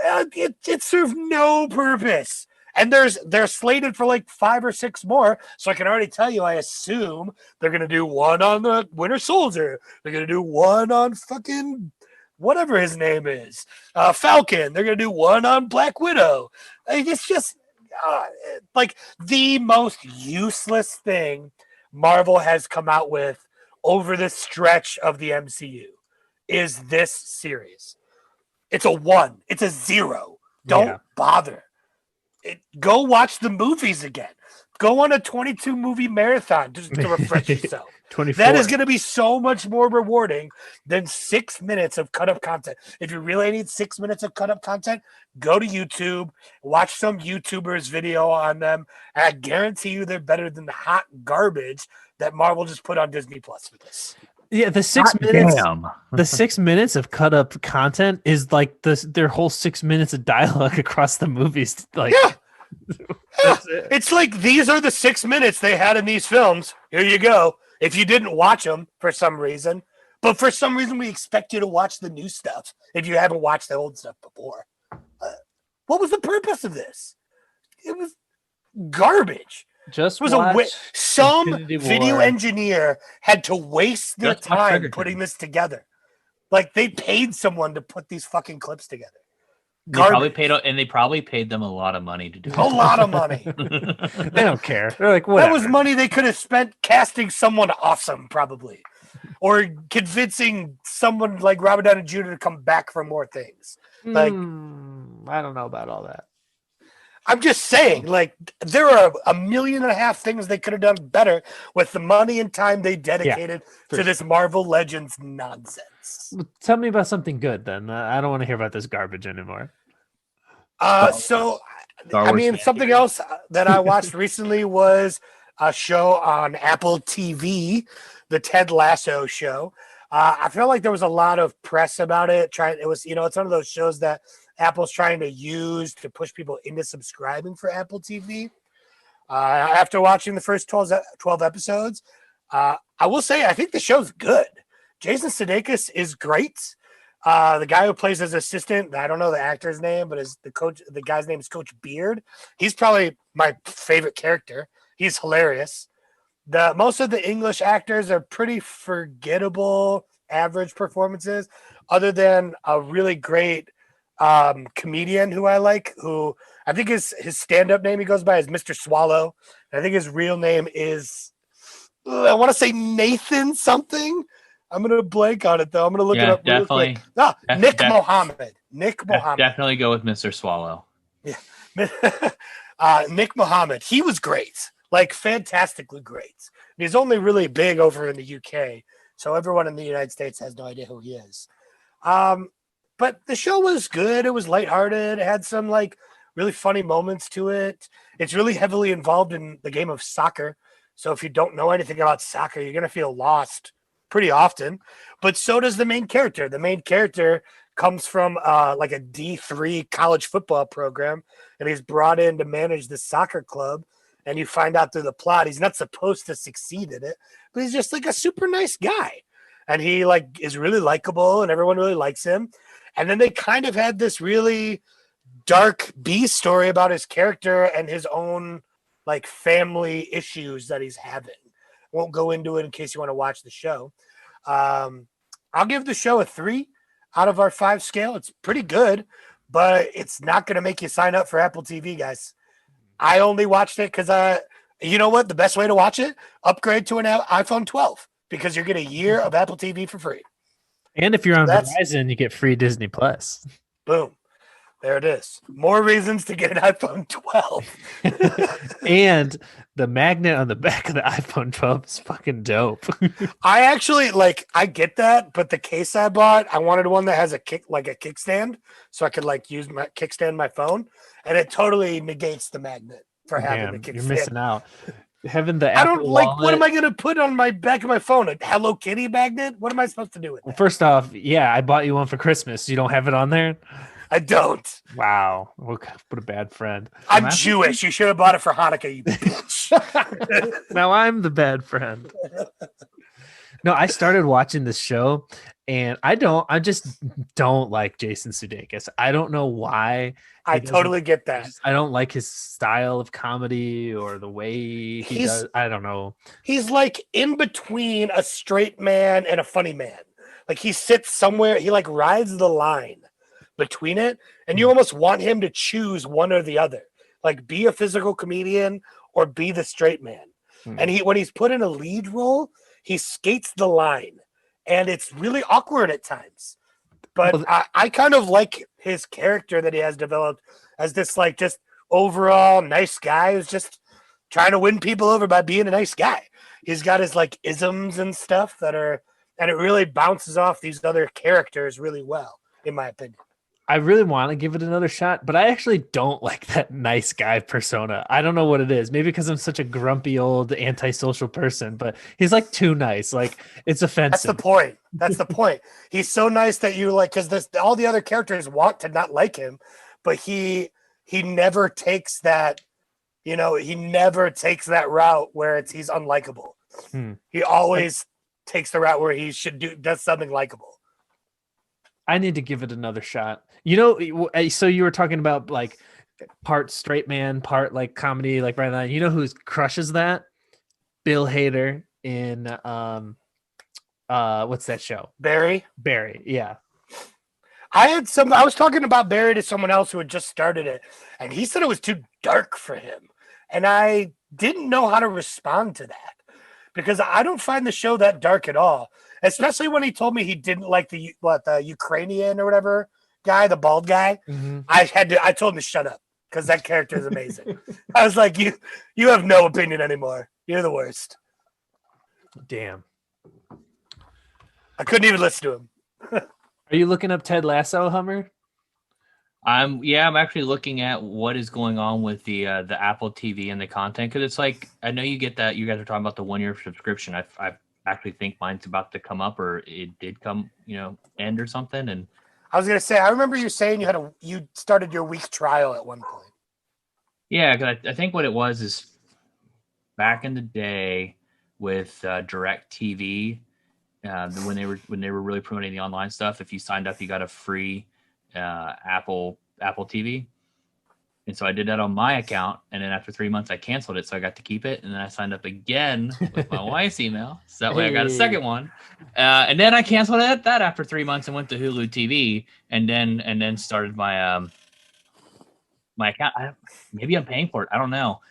It served no purpose. And they're slated for like 5 or 6 more. So I can already tell you, I assume they're going to do one on the Winter Soldier. They're going to do one on fucking whatever his name is. Falcon. They're going to do one on Black Widow. It's just like the most useless thing Marvel has come out with over the stretch of the MCU is this series. It's a 1. It's a 0. Don't bother. Go watch the movies again. Go on a 22 movie marathon just to refresh yourself. 24. That is going to be so much more rewarding than 6 minutes of cut up content. If you really need 6 minutes of cut up content, go to YouTube, watch some YouTubers video on them. And I guarantee you they're better than the hot garbage that Marvel just put on Disney Plus for this. Yeah, the 6 minutes. The 6 minutes of cut up content is like their whole 6 minutes of dialogue across the movies. Like, It's like these are the 6 minutes they had in these films. Here you go. If you didn't watch them for some reason, but for some reason we expect you to watch the new stuff if you haven't watched the old stuff before. What was the purpose of this? It was garbage. Just some video engineer had to waste their time putting this together. Like they paid someone to put these fucking clips together. They probably paid them a lot of money to do it. A lot of money. They don't care. They're like, whatever. That was money they could have spent casting someone awesome, probably, or convincing someone like Robert Downey Jr. to come back for more things. Like, I don't know about all that. I'm just saying, like, there are 1.5 million things they could have done better with the money and time they dedicated to this Marvel Legends nonsense. Tell me about something good, then. I don't want to hear about this garbage anymore. Something else that I watched recently was a show on Apple TV, the Ted Lasso show. I feel like there was a lot of press about it. It's one of those shows that Apple's trying to use to push people into subscribing for Apple TV. After watching the first 12 episodes, I will say I think the show's good. Jason Sudeikis is great. The guy who plays his assistant, I don't know the actor's name, but the guy's name is Coach Beard. He's probably my favorite character. He's hilarious. Most of the English actors are pretty forgettable, average performances, other than a really great comedian who I like, who I think his stand-up name he goes by is Mr. Swallow. I think his real name is I want to say Nathan something. I'm gonna blank on it though. I'm gonna look it up real quick. Nick Mohammed. Nick Mohammed. Definitely go with Mr. Swallow. Yeah. Nick Mohammed. He was great. Like fantastically great. He's only really big over in the UK. So everyone in the United States has no idea who he is. But the show was good. It was lighthearted. It had some like really funny moments to it. It's really heavily involved in the game of soccer. So if you don't know anything about soccer, you're going to feel lost pretty often. But so does the main character. The main character comes from like a D3 college football program, and he's brought in to manage the soccer club. And you find out through the plot, he's not supposed to succeed in it, but he's just like a super nice guy. And he like is really likable and everyone really likes him. And then they kind of had this really dark B story about his character and his own like family issues that he's having. Won't go into it in case you want to watch the show. I'll give the show a 3 out of our 5 scale. It's pretty good, but it's not going to make you sign up for Apple TV, guys. I only watched it because you know what? The best way to watch it, upgrade to an iPhone 12 because you get a year of Apple TV for free. And if you're on Verizon, you get free Disney Plus. Boom. There it is. More reasons to get an iPhone 12. And the magnet on the back of the iPhone 12 is fucking dope. I actually I get that, but the case I bought, I wanted one that has a kickstand, so I could use my kickstand my phone, and it totally negates the magnet for having the kickstand. You're missing out. Having the Apple I don't wallet, what am I going to put on my back of my phone? A Hello Kitty magnet? What am I supposed to do with that? Well, first off, yeah, I bought you one for Christmas. You don't have it on there? I don't. Wow. What a bad friend. I'm Jewish. You should have bought it for Hanukkah, you bitch. Now I'm the bad friend. No, I started watching this show and I just don't like Jason Sudeikis. I don't know why. I totally get that. I don't like his style of comedy or the way he does. I don't know. He's like in between a straight man and a funny man. Like he sits somewhere. He like rides the line between it, and you almost want him to choose one or the other. Like be a physical comedian or be the straight man. And when he's put in a lead role, he skates the line, and it's really awkward at times. But I kind of like his character that he has developed as this like just overall nice guy who's just trying to win people over by being a nice guy. He's got his like isms and stuff and it really bounces off these other characters really well, in my opinion. I really want to give it another shot, but I actually don't like that nice guy persona. I don't know what it is. Maybe because I'm such a grumpy old antisocial person, but he's like too nice. Like it's offensive. That's the point. He's so nice that you like, because all the other characters want to not like him, but he never takes that, he never takes that route where he's unlikable. He always takes the route where he does something likable. I need to give it another shot. So you were talking about like part straight man, part like comedy, like right now. You know who crushes that? Bill Hader in what's that show? Barry, yeah. I was talking about Barry to someone else who had just started it, and he said it was too dark for him. And I didn't know how to respond to that because I don't find the show that dark at all. Especially when he told me he didn't like the Ukrainian or whatever guy, the bald guy. Mm-hmm. I told him to shut up because that character is amazing. I was like, you have no opinion anymore. You're the worst. Damn. I couldn't even listen to him. Are you looking up Ted Lasso, Hummer? I'm actually looking at what is going on with the Apple TV and the content, because it's like, I know you get that. You guys are talking about the 1-year subscription. I actually think mine's about to come up, or it did come, end or something. And I was gonna say, I remember you saying you started your week trial at one point. Yeah, because I think what it was is back in the day with Direct TV, when they were really promoting the online stuff. If you signed up, you got a free Apple TV. And so I did that on my account, and then after 3 months I canceled it, so I got to keep it, and then I signed up again with my wife's email, so that way I got a second one, and then I canceled that after 3 months and went to Hulu TV, and then started my my account. Maybe I'm paying for it. I don't know.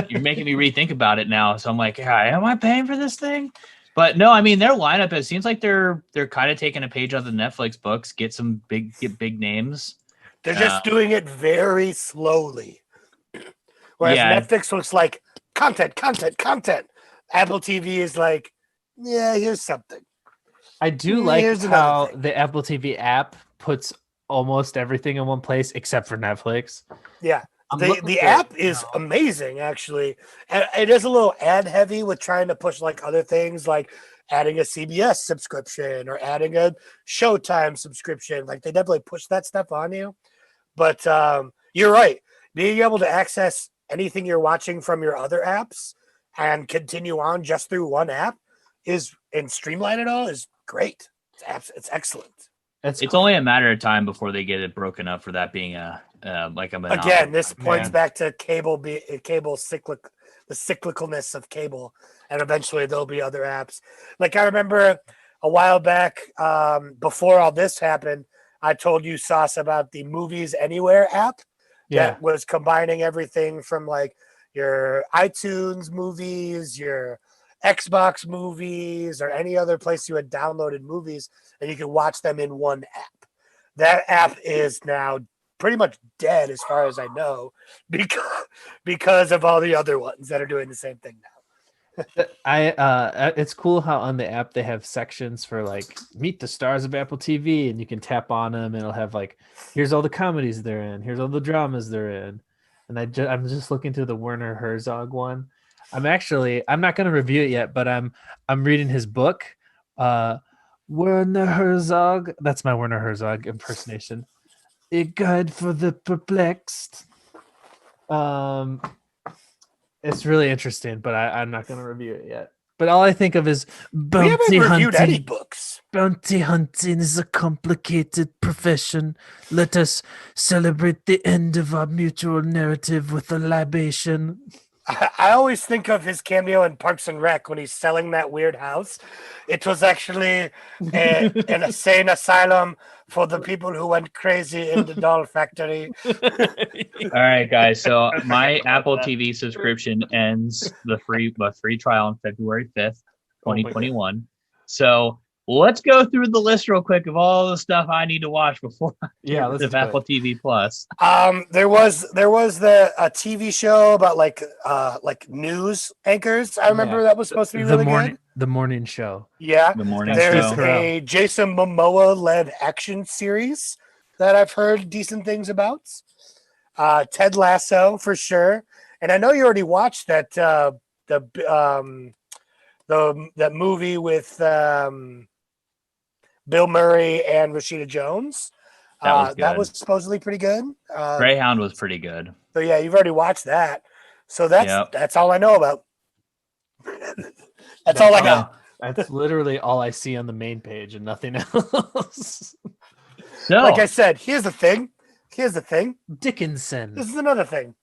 You're making me rethink about it now, so I'm like, am I paying for this thing? But no, I mean their lineup. It seems like they're kind of taking a page out of the Netflix books, get big names. They're just doing it very slowly. Whereas Netflix looks like content. Apple TV is like, yeah, here's something. I do like how the Apple TV app puts almost everything in one place except for Netflix. Yeah. The app is amazing, actually. And it is a little ad heavy with trying to push like other things, like adding a CBS subscription or adding a Showtime subscription. Like they definitely push that stuff on you. But you're right. Being able to access anything you're watching from your other apps and continue on just through one app and streamline it all is great. It's excellent. It's only a matter of time before they get it broken up for that being a monopoly. Again, this points back to the cyclicalness of cable, and eventually there'll be other apps. Like I remember a while back, before all this happened, I told you, Sauce, about the Movies Anywhere app that was combining everything from like your iTunes movies, your Xbox movies, or any other place you had downloaded movies, and you could watch them in one app. That app is now pretty much dead as far as I know because of all the other ones that are doing the same thing now. It's cool how on the app they have sections for like meet the stars of Apple TV, and you can tap on them and it'll have like, here's all the comedies they're in, here's all the dramas they're in. And I'm just looking through the Werner Herzog one. I'm not going to review it yet, but I'm reading his book, Werner Herzog. That's my Werner Herzog impersonation. A Guide for the Perplexed. It's really interesting, but I'm not going to review it yet. But all I think of is bounty hunting. Any books. Bounty hunting is a complicated profession. Let us celebrate the end of our mutual narrative with a libation. I always think of his cameo in Parks and Rec when he's selling that weird house. It was actually an insane asylum for the people who went crazy in the doll factory. All right, guys. So my Apple TV subscription ends the free trial on February 5th, 2021. So let's go through the list real quick of all the stuff I need to watch before let's do Apple TV Plus. There was a TV show about like news anchors. I remember that was supposed to be really good. The morning show. Yeah, the morning there's show. a Jason Momoa led action series that I've heard decent things about. Ted Lasso for sure, and I know you already watched that that movie with Bill Murray and Rashida Jones. That was supposedly pretty good. Greyhound was pretty good. So yeah, you've already watched that. So that's all I know about. That's all I got. That's literally all I see on the main page and nothing else. No. Like I said, here's the thing. Dickinson. This is another thing.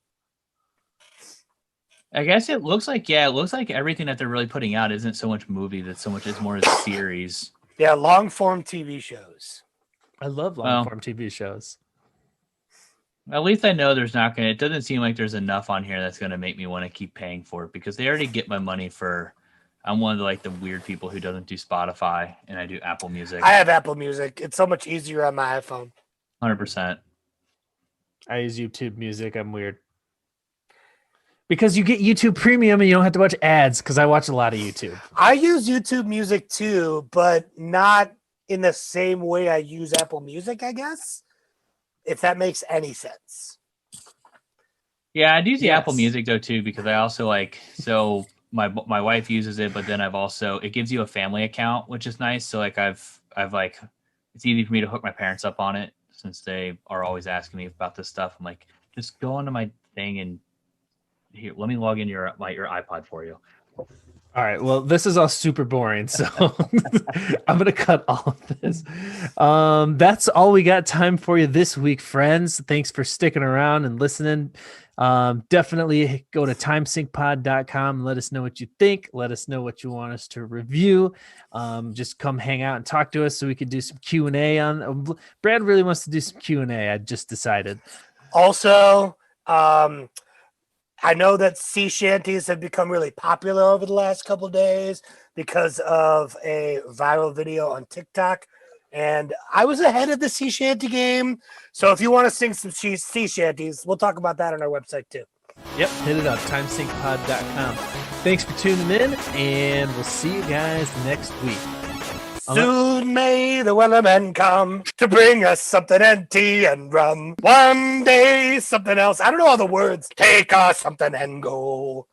I guess it looks like everything that they're really putting out isn't so much movie, it's more a series. Yeah, long form TV shows. I love long form TV shows. At least I know it doesn't seem like there's enough on here that's going to make me want to keep paying for it, because they already get my money I'm one of the weird people who doesn't do Spotify, and I do Apple Music. I have Apple Music. It's so much easier on my iPhone. 100%. I use YouTube Music. I'm weird. Because you get YouTube Premium and you don't have to watch ads, because I watch a lot of YouTube. I use YouTube Music too, but not in the same way I use Apple Music, I guess. If that makes any sense. Yeah, I'd use the Apple Music though too, because I also my wife uses it, but then it gives you a family account, which is nice. So it's easy for me to hook my parents up on it, since they are always asking me about this stuff. I'm like, just go onto my thing and here, let me log in your iPod for you. All right. Well, this is all super boring, so I'm gonna cut all of this. That's all we got time for you this week, friends. Thanks for sticking around and listening. Definitely go to timesinkpod.com and let us know what you think. Let us know what you want us to review. Just come hang out and talk to us so we could do some Q&A on. Brad really wants to do some Q&A. I just decided. Also, I know that sea shanties have become really popular over the last couple of days because of a viral video on TikTok. And I was ahead of the sea shanty game. So if you want to sing some sea shanties, we'll talk about that on our website too. Yep, hit it up, timesinkpod.com. Thanks for tuning in, and we'll see you guys next week. Soon may the Wellermen come to bring us something and tea and rum. One day, something else. I don't know all the words. Take us something and go.